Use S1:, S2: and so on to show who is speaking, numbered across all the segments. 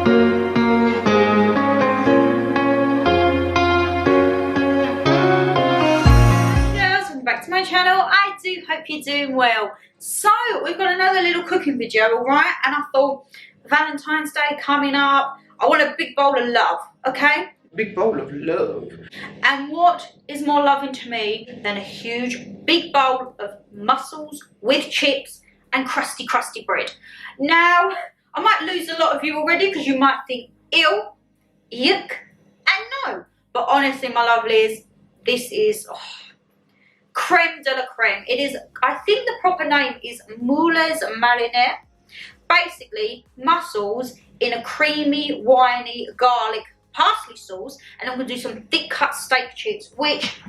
S1: Back to my channel. I do hope you're doing well. So we've got another little cooking video, all right? And I thought, Valentine's Day coming up, I want a big bowl of love, okay?
S2: Big bowl of love.
S1: And what is more loving to me than a huge big bowl of mussels with chips and crusty bread? Now, I might lose a lot of you already because you might think, ew, yuck, and no. But honestly, my lovelies, this is creme de la creme. It is, I think the proper name is mussels marinated. Basically, mussels in a creamy, winey, garlic parsley sauce, and I'm going to do some thick cut steak chips, which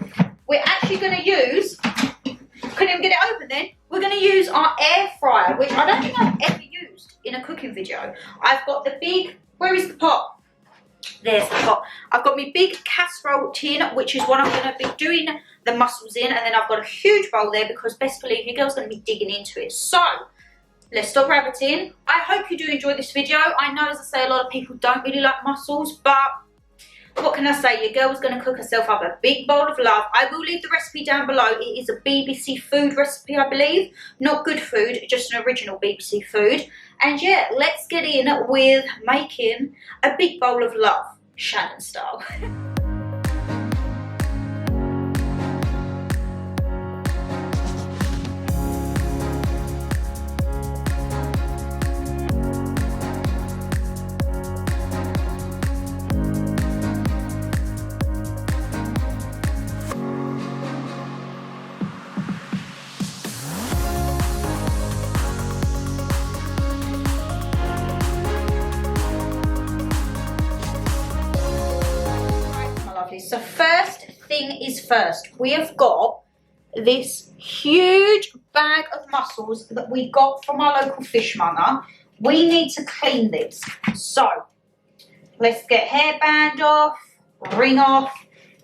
S1: we're actually going to use. Couldn't even get it open then. We're going to use our air fryer, which I don't think I've ever used in a cooking video. I've got the big, where is the pot? There's the pot. I've got my big casserole tin, which is what I'm going to be doing the mussels in, and then I've got a huge bowl there because best believe your girl's going to be digging into it. So let's stop rabbiting. I hope you do enjoy this video. I know, as I say, a lot of people don't really like mussels, but what can I say? Your girl's going to cook herself up a big bowl of love. I will leave the recipe down below. It is a BBC Food recipe, I believe. Not Good Food, just an original BBC Food. And yeah, let's get in with making a big bowl of love, Shannon style. So first thing is first, we have got this huge bag of mussels that we got from our local fishmonger. We need to clean this. So let's get hairband off, ring off.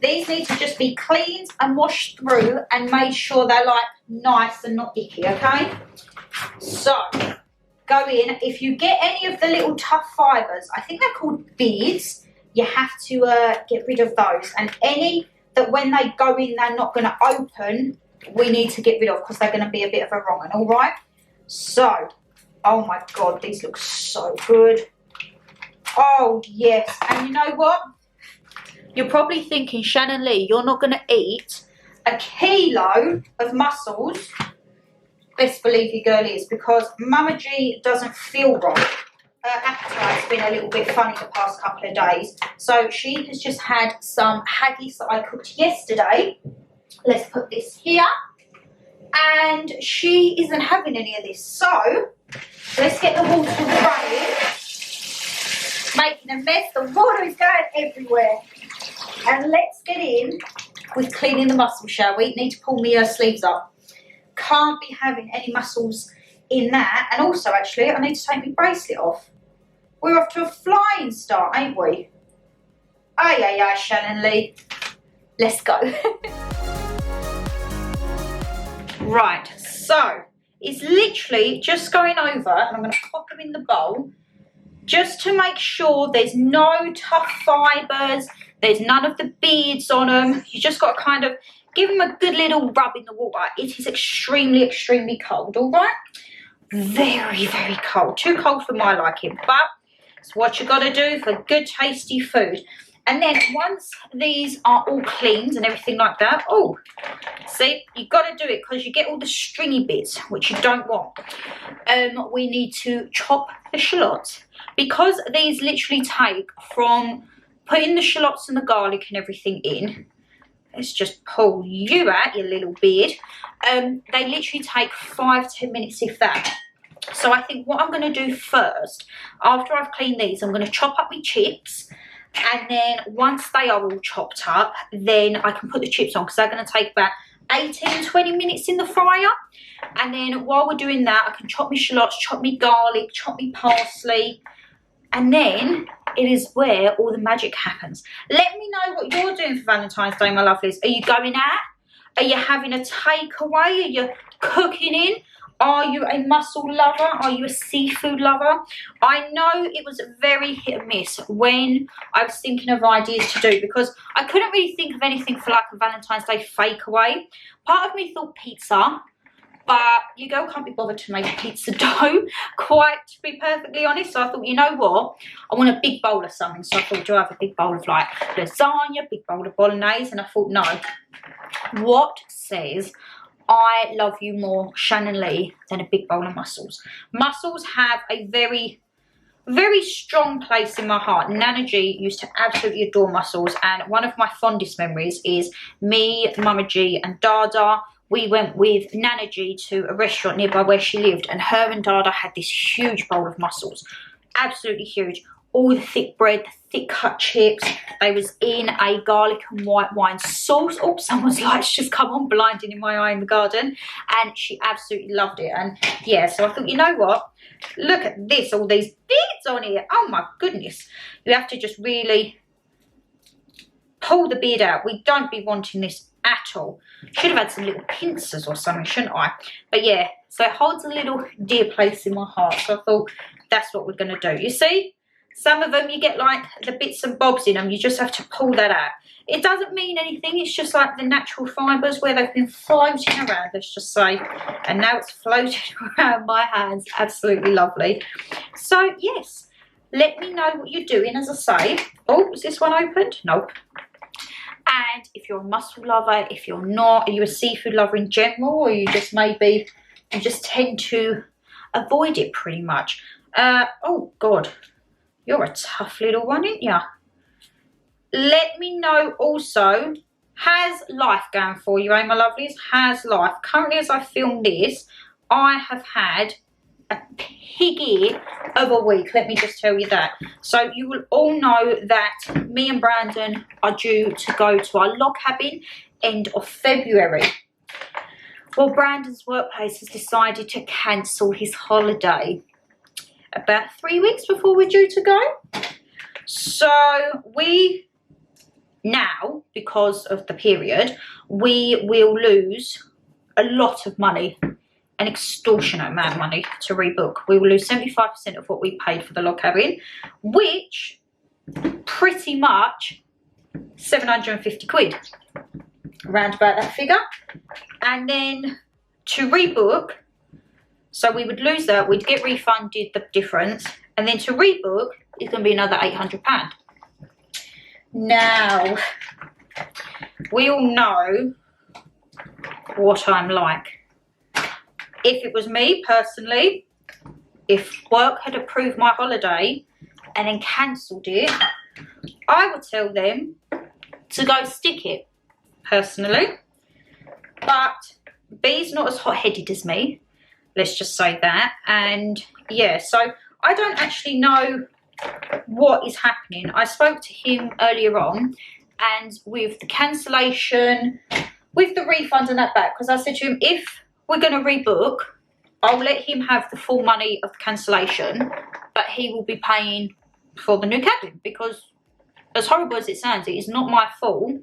S1: These need to just be cleaned and washed through and made sure they're like nice and not icky, okay? So go in. If you get any of the little tough fibres, I think they're called beads, you have to get rid of those. And any that when they go in, they're not going to open, we need to get rid of because they're going to be a bit of a wrong one, all right? So, oh my God, these look so good. Oh, yes. And you know what? You're probably thinking, Shannon Lee, you're not going to eat a kilo of mussels. Best believe your girl is, because Mama G doesn't feel right. Her appetite's been a little bit funny the past couple of days. So she has just had some haggis that I cooked yesterday. Let's put this here. And she isn't having any of this. So let's get the water running. Making a mess. The water is going everywhere. And let's get in with cleaning the mussels, shall we? Need to pull my sleeves up. Can't be having any mussels in that. And also, actually, I need to take my bracelet off. We're off to a flying start, ain't we? Aye, aye, aye, Shannon Lee. Let's go. Right, so it's literally just going over, and I'm going to pop them in the bowl, just to make sure there's no tough fibres, there's none of the beads on them. You just got to kind of give them a good little rub in the water. It is extremely, extremely cold, all right? Very, very cold. Too cold for my liking, but it's what you got to do for good, tasty food. And then once these are all cleaned and everything like that, oh, see, you've got to do it because you get all the stringy bits, which you don't want. We need to chop the shallots, because these literally take from putting the shallots and the garlic and everything in. Let's just pull you out, you little beard. They literally take 5-10 minutes, if that. So I think what I'm going to do first, after I've cleaned these, I'm going to chop up my chips. And then once they are all chopped up, then I can put the chips on, because they're going to take about 18-20 minutes in the fryer. And then while we're doing that, I can chop my shallots, chop my garlic, chop my parsley. And then it is where all the magic happens. Let me know what you're doing for Valentine's Day, my lovelies. Are you going out? Are you having a takeaway? Are you cooking in? Are you a mussel lover? Are you a seafood lover? I know it was very hit and miss when I was thinking of ideas to do, because I couldn't really think of anything for like a Valentine's Day fake away. Part of me thought pizza, but your girl can't be bothered to make pizza dough, quite to be perfectly honest. So I thought, you know what? I want a big bowl of something. So I thought, do I have a big bowl of like lasagna, big bowl of bolognese? And I thought, no. What says I love you more, Shannon Lee, than a big bowl of mussels? Mussels have a very strong place in my heart. Nana G used to absolutely adore mussels, and one of my fondest memories is me, Mama G and Dada. We went with Nana G to a restaurant nearby where she lived, and her and Dada had this huge bowl of mussels. Absolutely huge. All the thick bread, the thick cut chips. They was in a garlic and white wine sauce. Oh, someone's lights just come on, blinding in my eye in the garden. And she absolutely loved it. And yeah, so I thought, you know what? Look at this, all these beads on here. Oh my goodness. You have to just really pull the bead out. We don't be wanting this at all. Should have had some little pincers or something, shouldn't I? But yeah, so it holds a little dear place in my heart. So I thought that's what we're going to do. You see? Some of them you get like the bits and bobs in them. You just have to pull that out. It doesn't mean anything. It's just like the natural fibres where they've been floating around, let's just say. And now it's floating around my hands. Absolutely lovely. So, yes. Let me know what you're doing, as I say. Oh, is this one opened? Nope. And if you're a mussel lover, if you're not, are you a seafood lover in general? Or you just maybe, you just tend to avoid it pretty much. Oh, God. You're a tough little one, ain't ya? Let me know also, has life going for you, eh, my lovelies? Has life? Currently, as I film this, I have had a piggy of a week. Let me just tell you that. So you will all know that me and Brandon are due to go to our log cabin end of February. Well, Brandon's workplace has decided to cancel his holiday about 3 weeks before we're due to go. So we now, because of the period, we will lose a lot of money, an extortionate amount of money to rebook. We will lose 75% of what we paid for the log cabin, which pretty much 750 quid, around about that figure. And then to rebook, so we would lose that, we'd get refunded the difference, and then to rebook, it's going to be another £800. Now, we all know what I'm like. If it was me personally, if work had approved my holiday and then cancelled it, I would tell them to go stick it, personally. But B's not as hot-headed as me. Let's just say that. And yeah, so I don't actually know what is happening. I spoke to him earlier on, and with the cancellation, with the refund and that back, because I said to him, if we're going to rebook, I'll let him have the full money of the cancellation, but he will be paying for the new cabin, because as horrible as it sounds, it is not my fault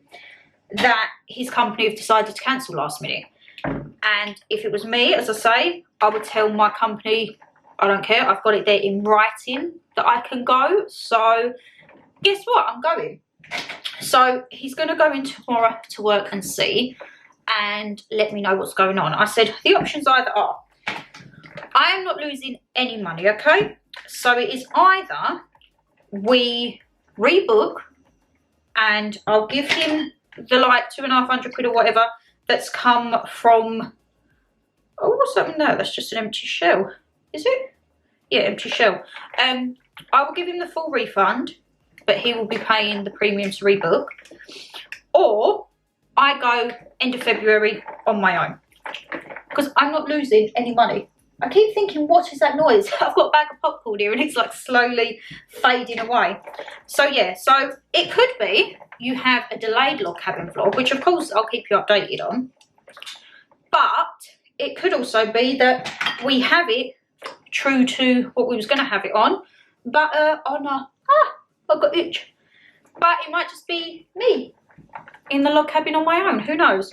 S1: that his company have decided to cancel last minute. And if it was me, as I say, I would tell my company, I don't care, I've got it there in writing that I can go. So guess what? I'm going. So he's going to go in tomorrow to work and see and let me know what's going on. I said the options either are, I am not losing any money, okay? So it is either we rebook and I'll give him the like 250 quid or whatever that's come from, oh, what's that in there? That's just an empty shell. Is it? Yeah, empty shell. I will give him the full refund, but he will be paying the premium to rebook. Or I go end of February on my own, because I'm not losing any money. I keep thinking, what is that noise? I've got a bag of popcorn here and it's like slowly fading away. So yeah, so it could be you have a delayed log cabin vlog, which of course I'll keep you updated on. But it could also be that we have it true to what we was going to have it on, but on a, I've got itch. But it might just be me in the log cabin on my own, who knows?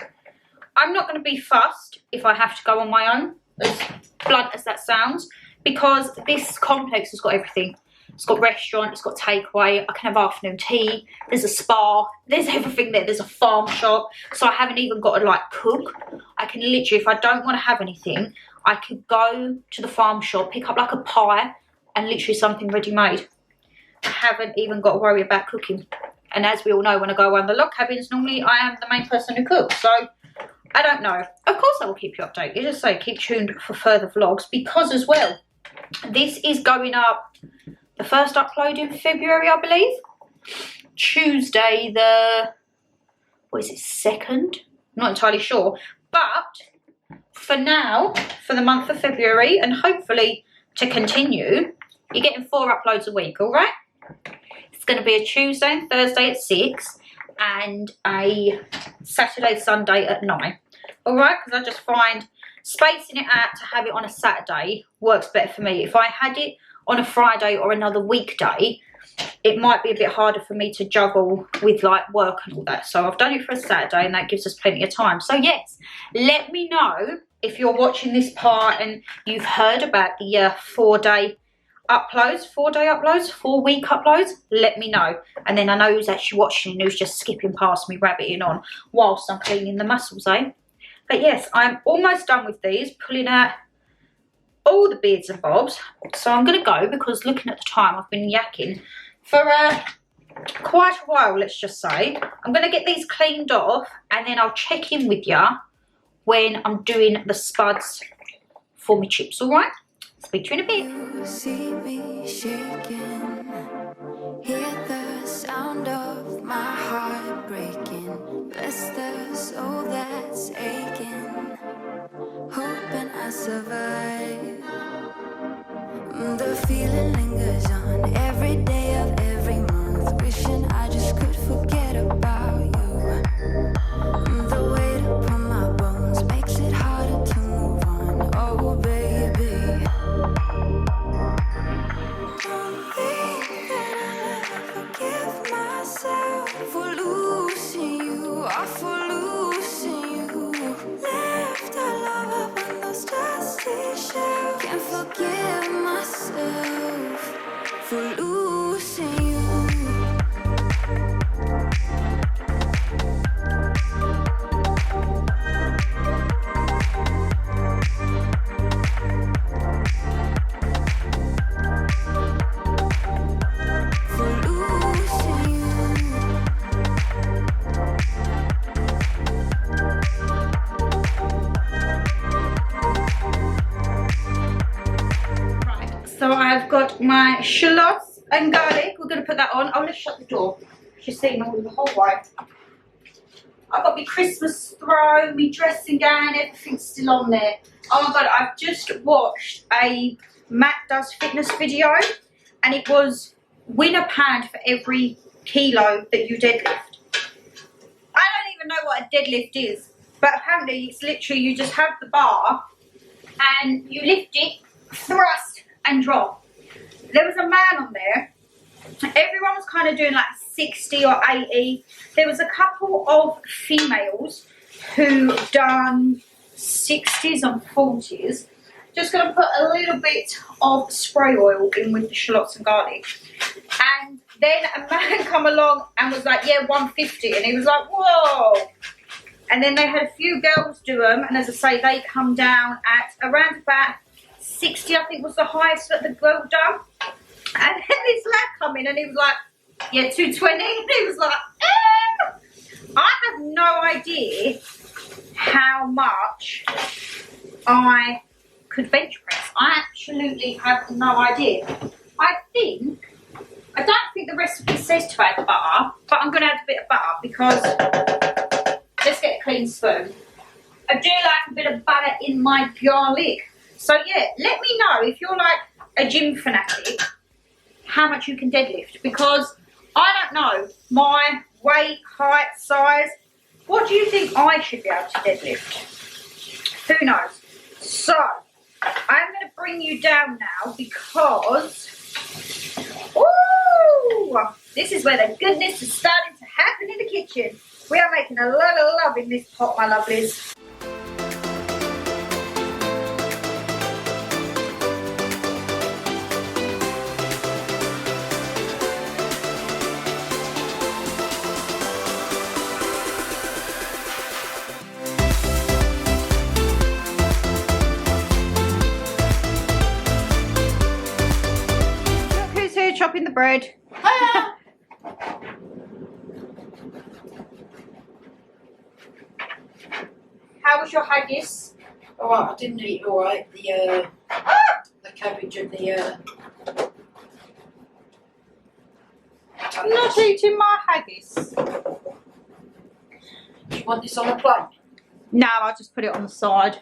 S1: I'm not going to be fussed if I have to go on my own, as blunt as that sounds, because this complex has got everything. It's got restaurant, it's got takeaway, I can have afternoon tea, there's a spa, there's everything there, there's a farm shop, so I haven't even got to like cook. I can literally, if I don't want to have anything, I could go to the farm shop, pick up like a pie and literally something ready made. I haven't even got to worry about cooking. And as we all know, when I go around the log cabins, normally I am the main person who cooks, so I don't know. Of course I will keep you updated, just say keep tuned for further vlogs, because as well, this is going up, the first upload in February, I believe. Tuesday the, what is it, 2nd? Not entirely sure. But for now, for the month of February, and hopefully to continue, you're getting 4 uploads a week, all right? It's going to be a Tuesday and Thursday at 6 and a Saturday, Sunday at 9. All right, because I just find spacing it out to have it on a Saturday works better for me. If I had it on a Friday or another weekday, it might be a bit harder for me to juggle with like work and all that. So I've done it for a Saturday and that gives us plenty of time. So yes, let me know if you're watching this part and you've heard about the 4-day uploads, 4-week uploads. Let me know. And then I know who's actually watching and who's just skipping past me, rabbiting on whilst I'm cleaning the mussels, eh? But yes, I'm almost done with these, pulling out all the beards and bobs. So I'm going to go, because looking at the time, I've been yakking for quite a while, let's just say. I'm going to get these cleaned off and then I'll check in with you when I'm doing the spuds for my chips, all right? Speak to you in a bit.
S2: You see me shaking, hear the sound of my heart breaking. Bless the soul that's aching, hoping I survive. The feeling lingers on every day of every month, wishing I just could forget about you. The weight upon my bones makes it harder to move on. Oh baby, don't think that I'll ever forgive myself for losing you, or for losing you. Left our love up on those dusty shelves. Can't forgive myself for losing you.
S1: So I've got my shallots and garlic. We're going to put that on. Oh, let's shut the door. She's seen all the whole way. I've got my Christmas throw, my dressing gown, everything's still on there. Oh my God, I've just watched a Matt Does Fitness video, and it was win a pound for every kilo that you deadlift. I don't even know what a deadlift is, but apparently it's literally you just have the bar and you lift it, thrust and drop. There was a man on there. Everyone was kind of doing like 60 or 80. There was a couple of females who done 60s and 40s. Just going to put a little bit of spray oil in with the shallots and garlic. And then a man come along and was like, yeah, 150. And he was like, whoa. And then they had a few girls do them. And as I say, they come down at around about 60, I think was the highest that the girl done. And then this lad come in and he was like, yeah, 220. And he was like, I have no idea how much I could bench press. I absolutely have no idea. I don't think the recipe says to add butter, but I'm going to add a bit of butter because let's get a clean spoon. I do like a bit of butter in my garlic. So yeah, let me know if you're like a gym fanatic, how much you can deadlift, because I don't know my weight, height, size. What do you think I should be able to deadlift? Who knows? So I'm going to bring you down now because, ooh, this is where the goodness is starting to happen in the kitchen. We are making a lot of love in this pot, my lovelies. chopping the bread.
S3: Ah!
S1: How was your haggis?
S3: Alright, I didn't eat alright. The cabbage and the
S1: I'm not eating my haggis.
S3: Do you want this on a plate?
S1: No, I'll just put it on the side.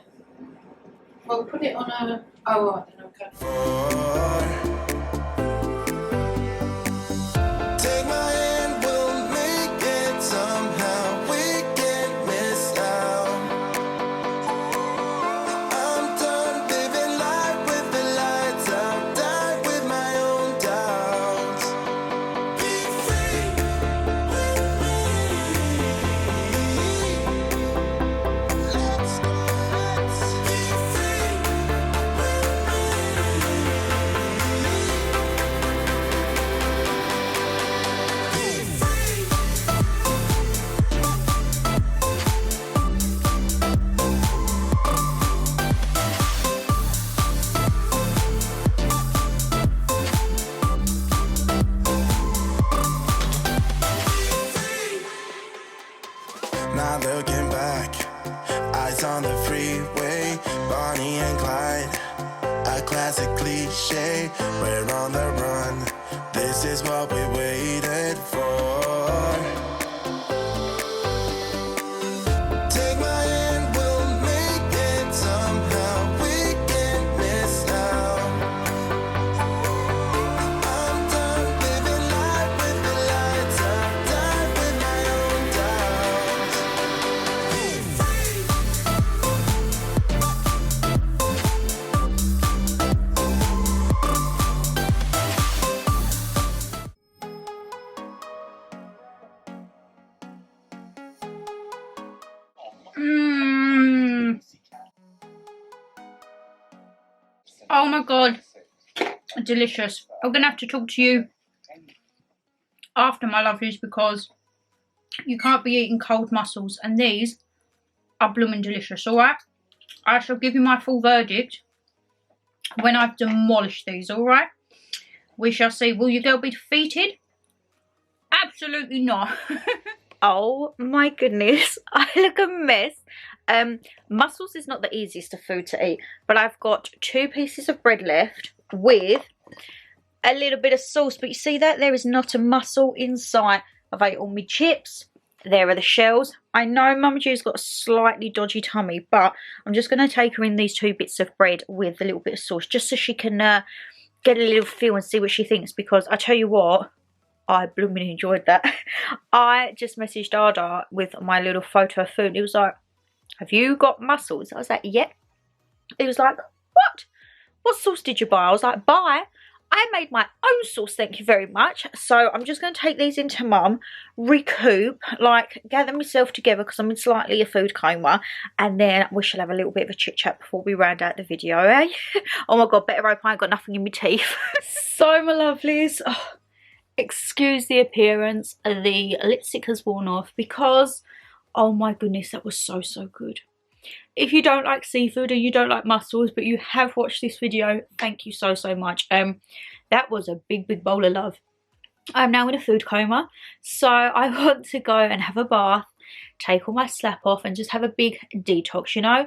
S3: Well, put it on a... Oh, right, then okay.
S4: Take my hand, we'll make it somehow. We can't miss out. I'm done living life with the lights out. Die with my own doubts. Be free with me. Let's be free with me. Not looking back, eyes on the freeway, Bonnie and Clyde, a classic cliche. We're on the run, this is what we waited for. Take my hand, we'll make it somehow. We can't miss out. I'm done living life with the lights out. Die with my own doubts.
S1: Mmm. Oh my god. Delicious. I'm going to have to talk to you after, my lovelies, because you can't be eating cold mussels, and these are blooming delicious, alright? I shall give you my full verdict when I've demolished these, alright? We shall see. Will your girl be defeated? Absolutely not.
S5: Oh my goodness, I look a mess. Mussels is not the easiest of food to eat, but I've got 2 pieces of bread left with a little bit of sauce. But you see that? There is not a mussel inside. I've ate all my chips. There are the shells. I know Mama Ju's got a slightly dodgy tummy, but I'm just going to take her in these 2 bits of bread with a little bit of sauce, just so she can get a little feel and see what she thinks. Because I tell you what, I blooming enjoyed that. I just messaged Ada with my little photo of food. It was like, have you got mussels? I was like, yep. It was like, what? What sauce did you buy? I was like, buy? I made my own sauce, thank you very much. So I'm just going to take these into Mum, recoup, like gather myself together because I'm in slightly a food coma, and then we shall have a little bit of a chit chat before we round out the video, eh? Oh my god, better hope I ain't got nothing in my teeth. So my lovelies, oh, excuse the appearance, the lipstick has worn off because, oh my goodness, that was so good. If you don't like seafood or you don't like mussels, but you have watched this video, thank you so much. That was a big bowl of love. I'm now in a food coma, so I want to go and have a bath, take all my slap off and just have a big detox, you know.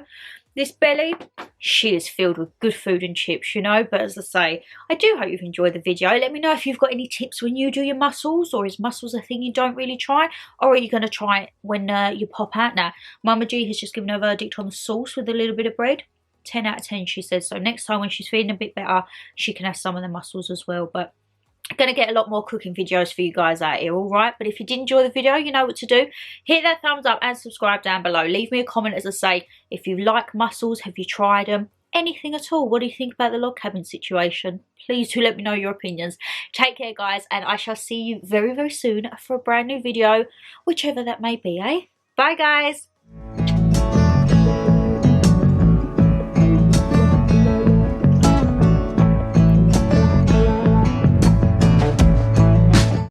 S5: This belly, she is filled with good food and chips, you know. But as I say, I do hope you've enjoyed the video. Let me know if you've got any tips when you do your mussels, or is mussels a thing you don't really try, or are you going to try it when you pop out now? Mama G has just given her verdict on the sauce with a little bit of bread. 10 out of 10, she says. So next time when she's feeling a bit better, she can have some of the mussels as well. But I'm going to get a lot more cooking videos for you guys out here, alright? But if you did enjoy the video, you know what to do. Hit that thumbs up and subscribe down below. Leave me a comment, as I say, if you like mussels, have you tried them? Anything at all. What do you think about the log cabin situation? Please do let me know your opinions. Take care, guys, and I shall see you very soon for a brand new video, whichever that may be, eh? Bye, guys!